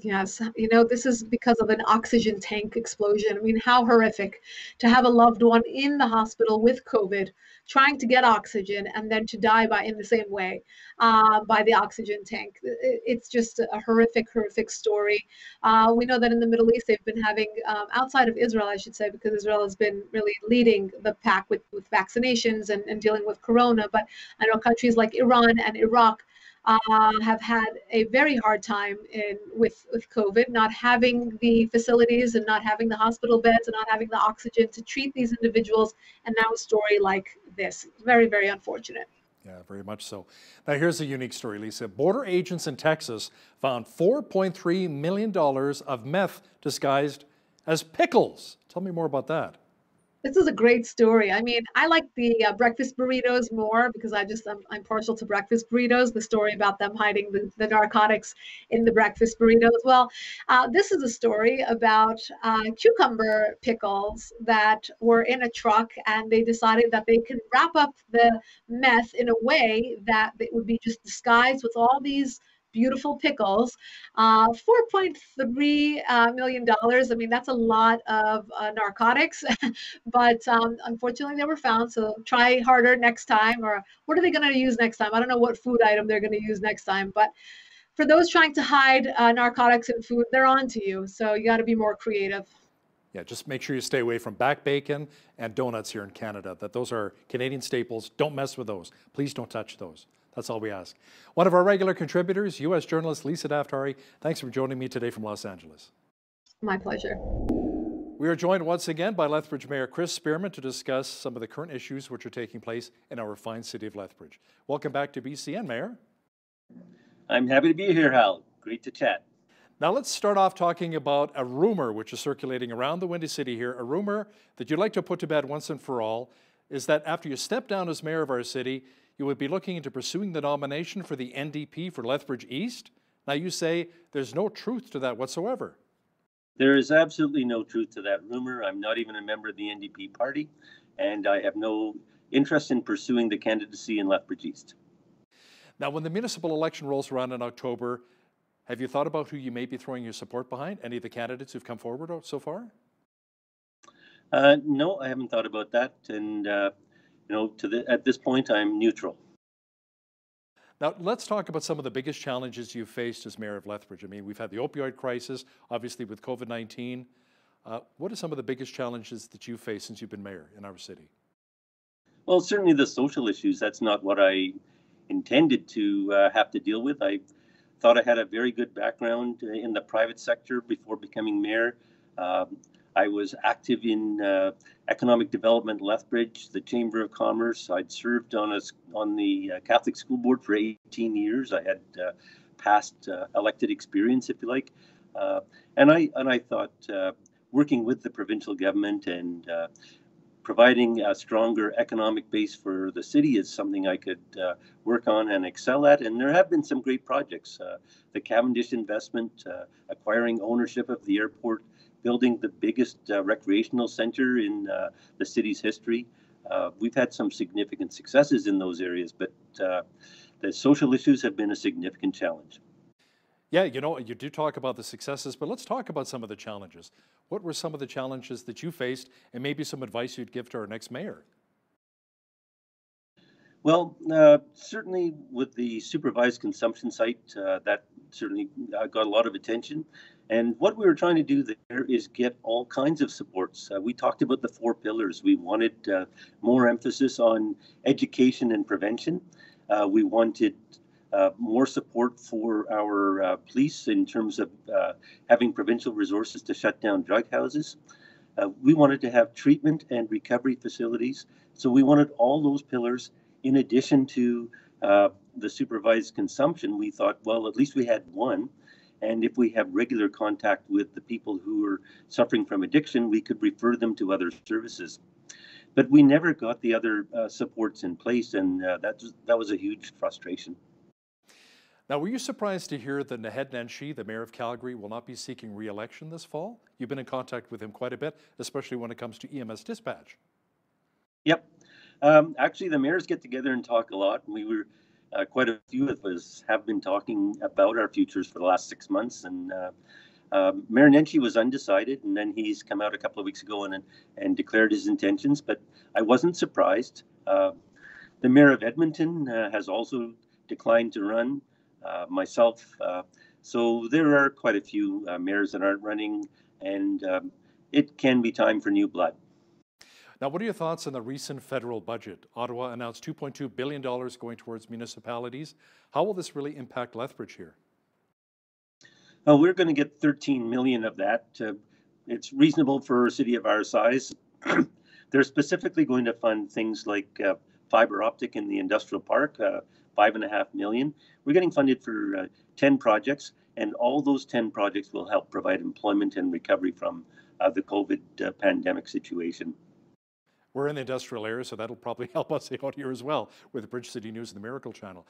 Speaker 20: Yes, you know, this is because of an oxygen tank explosion. I mean, how horrific to have a loved one in the hospital with COVID, trying to get oxygen, and then to die in the same way by the oxygen tank. It's just a horrific story. We know that in the Middle East, they've been having, outside of Israel, I should say, because Israel has been really leading the pack with vaccinations and dealing with corona. But I know countries like Iran and Iraq have had a very hard time with COVID, not having the facilities and not having the hospital beds and not having the oxygen to treat these individuals. And now a story like this. Very, very unfortunate.
Speaker 1: Yeah, very much so. Now here's a unique story, Lisa. Border agents in Texas found $4.3 million of meth disguised as pickles. Tell me more about that.
Speaker 20: This is a great story. I mean, I like the breakfast burritos more because I'm partial to breakfast burritos. The story about them hiding the narcotics in the breakfast burritos. Well, this is a story about cucumber pickles that were in a truck, and they decided that they could wrap up the meth in a way that it would be just disguised with all these beautiful pickles. $4.3 million. I mean, that's a lot of narcotics, but unfortunately they were found. So try harder next time. Or what are they going to use next time? I don't know what food item they're going to use next time. But for those trying to hide narcotics in food, they're on to you. So you got to be more creative.
Speaker 1: Yeah, just make sure you stay away from back bacon and donuts here in Canada. Those are Canadian staples. Don't mess with those. Please don't touch those. That's all we ask. One of our regular contributors, U.S. journalist Lisa Daftari, thanks for joining me today from Los Angeles.
Speaker 20: My pleasure.
Speaker 1: We are joined once again by Lethbridge Mayor Chris Spearman to discuss some of the current issues which are taking place in our fine city of Lethbridge. Welcome back to BCN, Mayor.
Speaker 21: I'm happy to be here, Hal. Great to chat.
Speaker 1: Now let's start off talking about a rumor which is circulating around the Windy City here, a rumor that you'd like to put to bed once and for all, is that after you step down as mayor of our city, you would be looking into pursuing the nomination for the NDP for Lethbridge East. Now you say there's no truth to that whatsoever.
Speaker 21: There is absolutely no truth to that rumor. I'm not even a member of the NDP party, and I have no interest in pursuing the candidacy in Lethbridge East.
Speaker 1: Now, when the municipal election rolls around in October, have you thought about who you may be throwing your support behind? Any of the candidates who've come forward so far?
Speaker 21: No, I haven't thought about that. And, at this point, I'm neutral.
Speaker 1: Now, let's talk about some of the biggest challenges you've faced as mayor of Lethbridge. I mean, we've had the opioid crisis, obviously with COVID-19. What are some of the biggest challenges that you've faced since you've been mayor in our city?
Speaker 21: Well, certainly the social issues. That's not what I intended to have to deal with. I thought I had a very good background in the private sector before becoming mayor. I was active in economic development, Lethbridge, the Chamber of Commerce. I'd served on the Catholic School Board for 18 years. I had past elected experience, if you like, and I thought working with the provincial government and providing a stronger economic base for the city is something I could work on and excel at. And there have been some great projects. The Cavendish investment, acquiring ownership of the airport, building the biggest recreational center in the city's history. We've had some significant successes in those areas, but the social issues have been a significant challenge.
Speaker 1: Yeah, you do talk about the successes, but let's talk about some of the challenges. What were some of the challenges that you faced, and maybe some advice you'd give to our next mayor?
Speaker 21: Well, certainly with the supervised consumption site, that certainly got a lot of attention. And what we were trying to do there is get all kinds of supports. We talked about the 4 pillars. We wanted more emphasis on education and prevention. We wanted more support for our police in terms of having provincial resources to shut down drug houses. We wanted to have treatment and recovery facilities. So we wanted all those pillars in addition to the supervised consumption. We thought, well, at least we had one. And if we have regular contact with the people who are suffering from addiction, we could refer them to other services. But we never got the other supports in place, and that was a huge frustration.
Speaker 1: Now, were you surprised to hear that Nypd Nenshi, the mayor of Calgary, will not be seeking re-election this fall? You've been in contact with him quite a bit, especially when it comes to EMS dispatch.
Speaker 21: Yep. Actually, the mayors get together and talk a lot. We were quite a few of us have been talking about our futures for the last 6 months, and Mayor Nenshi was undecided, and then he's come out a couple of weeks ago and declared his intentions. But I wasn't surprised. The mayor of Edmonton has also declined to run. Myself, so there are quite a few mayors that aren't running, and it can be time for new blood.
Speaker 1: Now, what are your thoughts on the recent federal budget? Ottawa announced $2.2 billion going towards municipalities. How will this really impact Lethbridge here?
Speaker 21: Well, we're going to get 13 million of that. It's reasonable for a city of our size. They're specifically going to fund things like fiber optic in the industrial park, $5.5 million. We're getting funded for 10 projects, and all those 10 projects will help provide employment and recovery from the COVID pandemic situation.
Speaker 1: We're in the industrial area, so that'll probably help us out here as well with the Bridge City News and the Miracle Channel.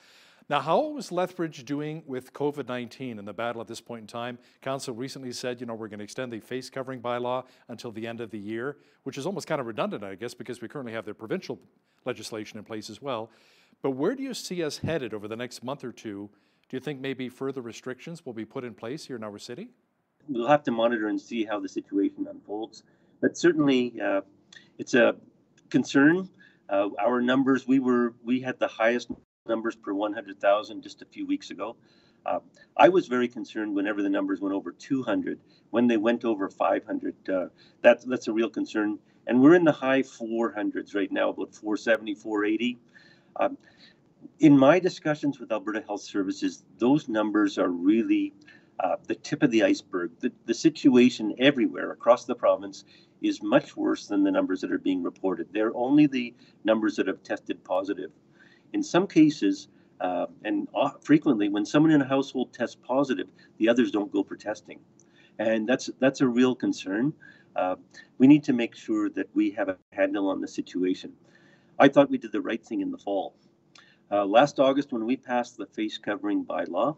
Speaker 1: Now, how is Lethbridge doing with COVID-19 and the battle at this point in time? Council recently said, we're going to extend the face covering bylaw until the end of the year, which is almost kind of redundant, I guess, because we currently have the provincial legislation in place as well. But where do you see us headed over the next month or two? Do you think maybe further restrictions will be put in place here in our city?
Speaker 21: We'll have to monitor and see how the situation unfolds. But certainly, it's a concern. Our numbers, we had the highest numbers per 100,000 just a few weeks ago. I was very concerned whenever the numbers went over 200. When they went over 500, that's a real concern. And we're in the high 400s right now, about 470, 480. In my discussions with Alberta Health Services, those numbers are really the tip of the iceberg. The situation everywhere across the province is much worse than the numbers that are being reported. They're only the numbers that have tested positive. In some cases, and frequently, when someone in a household tests positive, the others don't go for testing. And that's a real concern. We need to make sure that we have a handle on the situation. I thought we did the right thing in the fall. Last August, when we passed the face covering bylaw,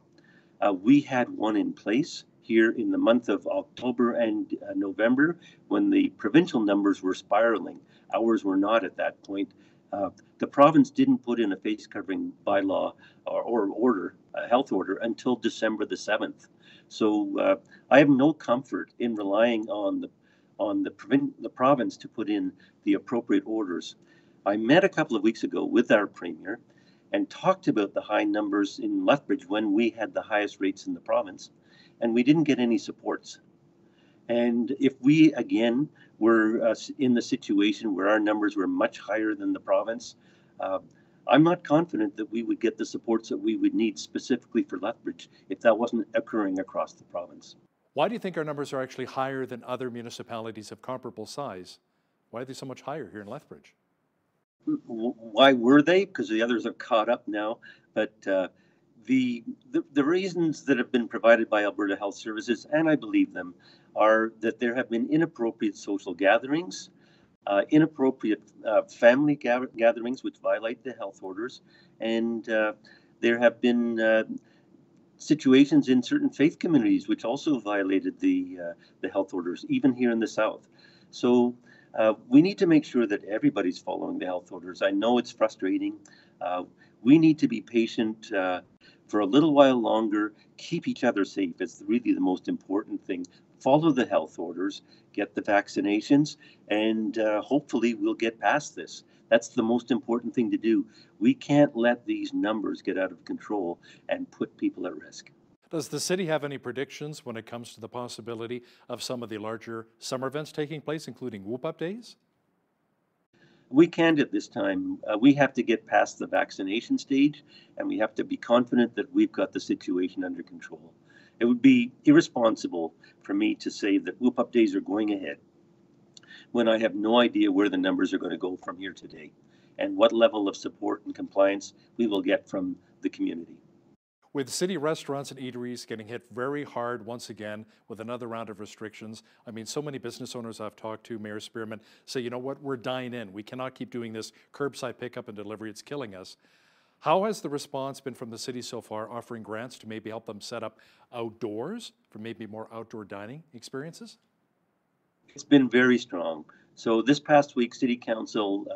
Speaker 21: we had one in place here in the month of October and November when the provincial numbers were spiraling. Ours were not at that point. The province didn't put in a face covering bylaw or order, a health order, until December the 7th. So I have no comfort in relying on the province to put in the appropriate orders. I met a couple of weeks ago with our premier and talked about the high numbers in Lethbridge when we had the highest rates in the province, and we didn't get any supports. And if we, again, were in the situation where our numbers were much higher than the province, I'm not confident that we would get the supports that we would need specifically for Lethbridge if that wasn't occurring across the province.
Speaker 1: Why do you think our numbers are actually higher than other municipalities of comparable size? Why are they so much higher here in Lethbridge?
Speaker 21: Why were they? Because the others are caught up now. But the reasons that have been provided by Alberta Health Services, and I believe them, are that there have been inappropriate social gatherings, inappropriate family gatherings which violate the health orders, and there have been situations in certain faith communities which also violated the health orders, even here in the South. So we need to make sure that everybody's following the health orders. I know it's frustrating. We need to be patient for a little while longer, keep each other safe. It's really the most important thing. Follow the health orders, get the vaccinations, and hopefully we'll get past this. That's the most important thing to do. We can't let these numbers get out of control and put people at risk.
Speaker 1: Does the city have any predictions when it comes to the possibility of some of the larger summer events taking place, including Whoop Up Days?
Speaker 21: We can't at this time. We have to get past the vaccination stage, and we have to be confident that we've got the situation under control. It would be irresponsible for me to say that Whoop Up Days are going ahead when I have no idea where the numbers are going to go from here today and what level of support and compliance we will get from the community.
Speaker 1: With city restaurants and eateries getting hit very hard once again with another round of restrictions, I mean, so many business owners I've talked to, Mayor Spearman, say, you know what, we're dying in. We cannot keep doing this curbside pickup and delivery. It's killing us. How has the response been from the city so far, offering grants to maybe help them set up outdoors for maybe more outdoor dining experiences?
Speaker 21: It's been very strong. So this past week, City Council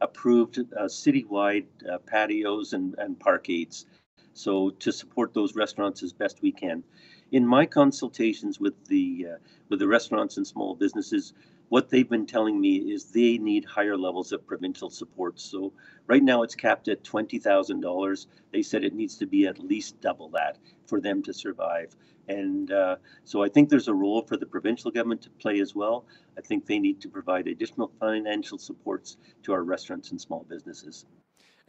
Speaker 21: approved citywide patios and parkades. So to support those restaurants as best we can. In my consultations with the restaurants and small businesses, what they've been telling me is they need higher levels of provincial support. So right now it's capped at $20,000. They said it needs to be at least double that for them to survive. And so I think there's a role for the provincial government to play as well. I think they need to provide additional financial supports to our restaurants and small businesses.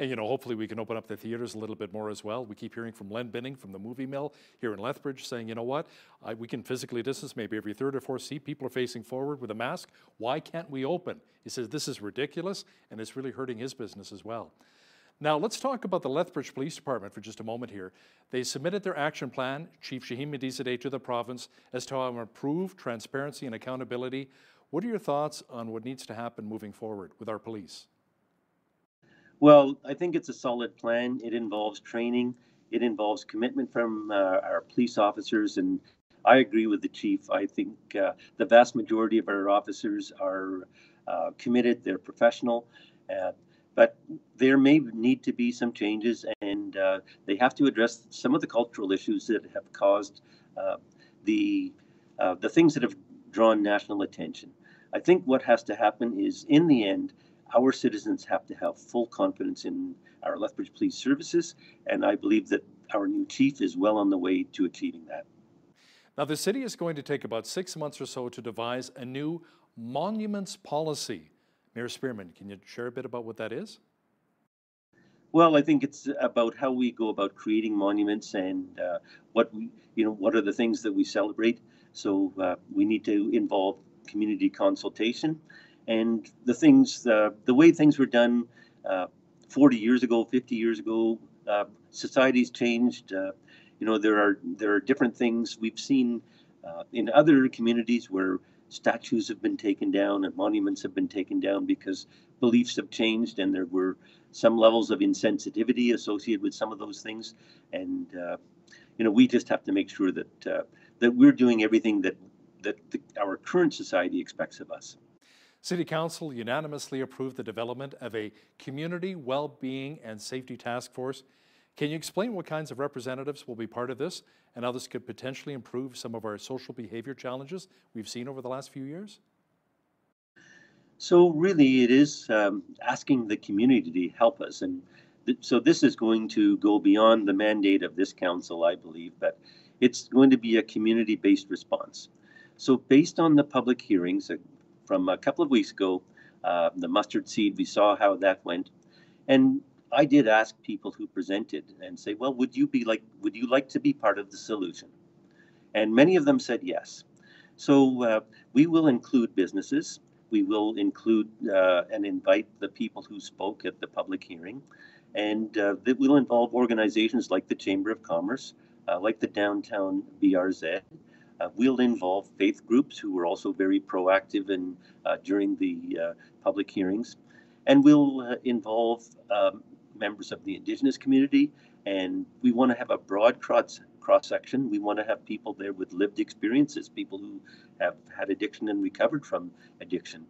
Speaker 1: And, you know, hopefully we can open up the theaters a little bit more as well. We keep hearing from Len Binning from the Movie Mill here in Lethbridge saying, you know what, we can physically distance maybe every third or fourth seat. People are facing forward with a mask. Why can't we open? He says this is ridiculous, and it's really hurting his business as well. Now, let's talk about the Lethbridge Police Department for just a moment here. They submitted their action plan, Chief Shaheen Medizadeh, to the province as to how to improve transparency and accountability. What are your thoughts on what needs to happen moving forward with our police?
Speaker 21: Well, I think it's a solid plan. It involves training. It involves commitment from our police officers. And I agree with the chief. I think the vast majority of our officers are committed. They're professional. But there may need to be some changes, and they have to address some of the cultural issues that have caused the things that have drawn national attention. I think what has to happen is, in the end, our citizens have to have full confidence in our Lethbridge Police Services, and I believe that our new chief is well on the way to achieving that.
Speaker 1: Now, the city is going to take about 6 months or so to devise a new monuments policy. Mayor Spearman, can you share a bit about what that is?
Speaker 21: Well, I think it's about how we go about creating monuments and what are the things that we celebrate. So we need to involve community consultation. And the way things were done 40 years ago, 50 years ago, society's changed. There are different things we've seen in other communities where statues have been taken down and monuments have been taken down because beliefs have changed, and there were some levels of insensitivity associated with some of those things. And we just have to make sure that we're doing everything that our current society expects of us.
Speaker 1: City Council unanimously approved the development of a Community Well-Being and Safety Task Force. Can you explain what kinds of representatives will be part of this and how this could potentially improve some of our social behavior challenges we've seen over the last few years?
Speaker 21: So really it is asking the community to help us. And so this is going to go beyond the mandate of this council, I believe, but it's going to be a community-based response. So based on the public hearings from a couple of weeks ago, the mustard seed, we saw how that went. And I did ask people who presented and say, well, would you like to be part of the solution? And many of them said yes. So we will include businesses. We will include and invite the people who spoke at the public hearing. And that will involve organizations like the Chamber of Commerce, like the Downtown BRZ. We'll involve faith groups who were also very proactive during the public hearings. And we'll involve members of the Indigenous community. And we want to have a broad cross-section. We want to have people there with lived experiences, people who have had addiction and recovered from addiction.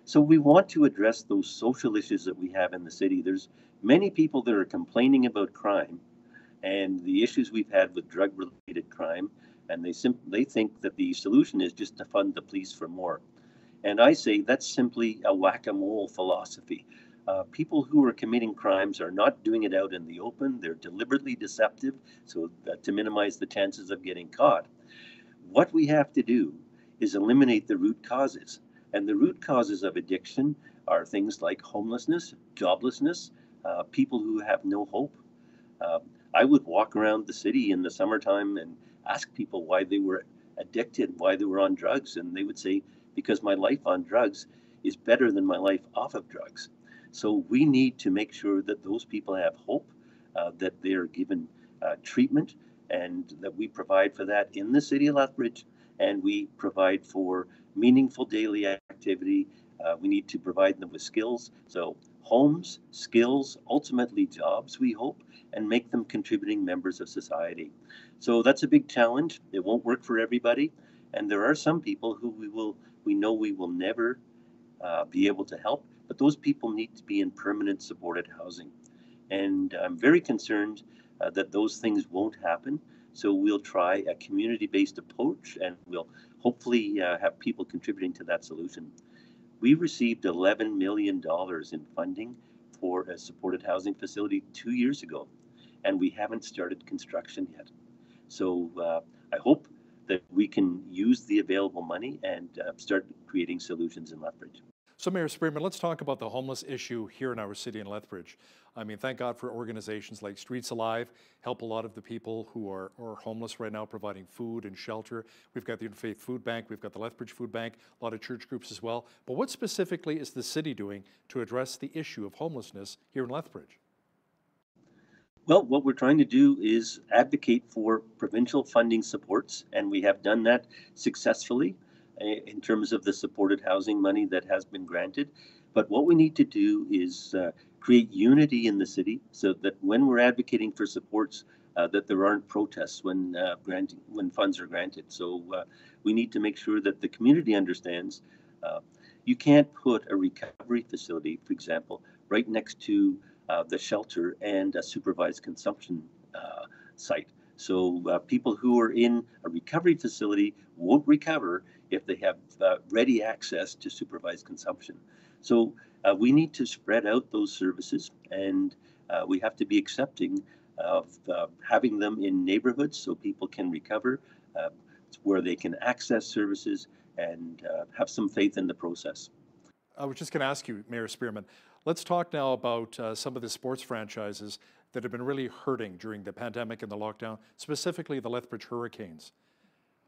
Speaker 21: So we want to address those social issues that we have in the city. There's many people that are complaining about crime and the issues we've had with drug-related crime, and they think that the solution is just to fund the police for more. And I say that's simply a whack-a-mole philosophy. People who are committing crimes are not doing it out in the open. They're deliberately deceptive so that to minimize the chances of getting caught. What we have to do is eliminate the root causes. And the root causes of addiction are things like homelessness, joblessness, people who have no hope. I would walk around the city in the summertime and ask people why they were addicted, why they were on drugs. And they would say, because my life on drugs is better than my life off of drugs. So we need to make sure that those people have hope, that they're given treatment, and that we provide for that in the city of Lethbridge, and we provide for meaningful daily activity. We need to provide them with skills. So homes, skills, ultimately jobs, we hope, and make them contributing members of society. So that's a big challenge. It won't work for everybody. And there are some people who we know we will never be able to help, but those people need to be in permanent supported housing. And I'm very concerned that those things won't happen. So we'll try a community-based approach, and we'll hopefully have people contributing to that solution. We received $11 million in funding for a supported housing facility 2 years ago, and we haven't started construction yet. So I hope that we can use the available money and start creating solutions in Lethbridge.
Speaker 1: So Mayor Spearman, let's talk about the homeless issue here in our city in Lethbridge. I mean, thank God for organizations like Streets Alive, help a lot of the people who are homeless right now, providing food and shelter. We've got the Interfaith Food Bank, we've got the Lethbridge Food Bank, a lot of church groups as well. But what specifically is the city doing to address the issue of homelessness here in Lethbridge?
Speaker 21: Well, what we're trying to do is advocate for provincial funding supports, and we have done that successfully in terms of the supported housing money that has been granted. But what we need to do is create unity in the city so that when we're advocating for supports, that there aren't protests when funds are granted. So we need to make sure that the community understands you can't put a recovery facility, for example, right next to the shelter and a supervised consumption site. So people who are in a recovery facility won't recover if they have ready access to supervised consumption. So we need to spread out those services, and we have to be accepting of having them in neighborhoods so people can recover, where they can access services and have some faith in the process.
Speaker 1: I was just going to ask you, Mayor Spearman, let's talk now about some of the sports franchises that have been really hurting during the pandemic and the lockdown, specifically the Lethbridge Hurricanes.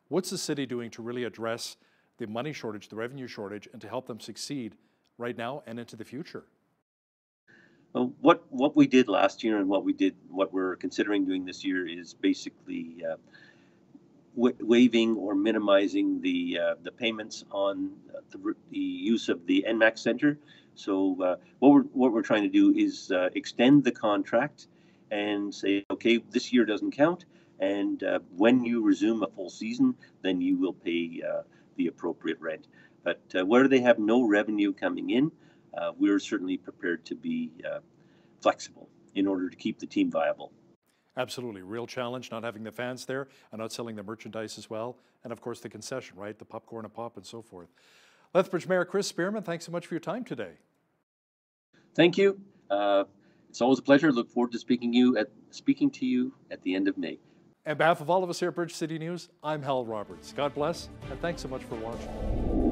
Speaker 1: What's the city doing to really address the money shortage, the revenue shortage, and to help them succeed right now and into the future?
Speaker 21: Well, what we did last year and what we're considering doing this year is basically waiving or minimizing the payments on the use of the NMAX Center. So what we're trying to do is extend the contract and say, okay, this year doesn't count, and when you resume a full season, then you will pay the appropriate rent. But where they have no revenue coming in, we're certainly prepared to be flexible in order to keep the team viable.
Speaker 1: Absolutely. Real challenge not having the fans there and not selling the merchandise as well. And of course the concession, right? The popcorn and pop and so forth. Lethbridge Mayor Chris Spearman, thanks so much for your time today.
Speaker 21: Thank you. It's always a pleasure. Look forward to speaking to you at the end of May.
Speaker 1: On behalf of all of us here at Bridge City News, I'm Hal Roberts. God bless, and thanks so much for watching.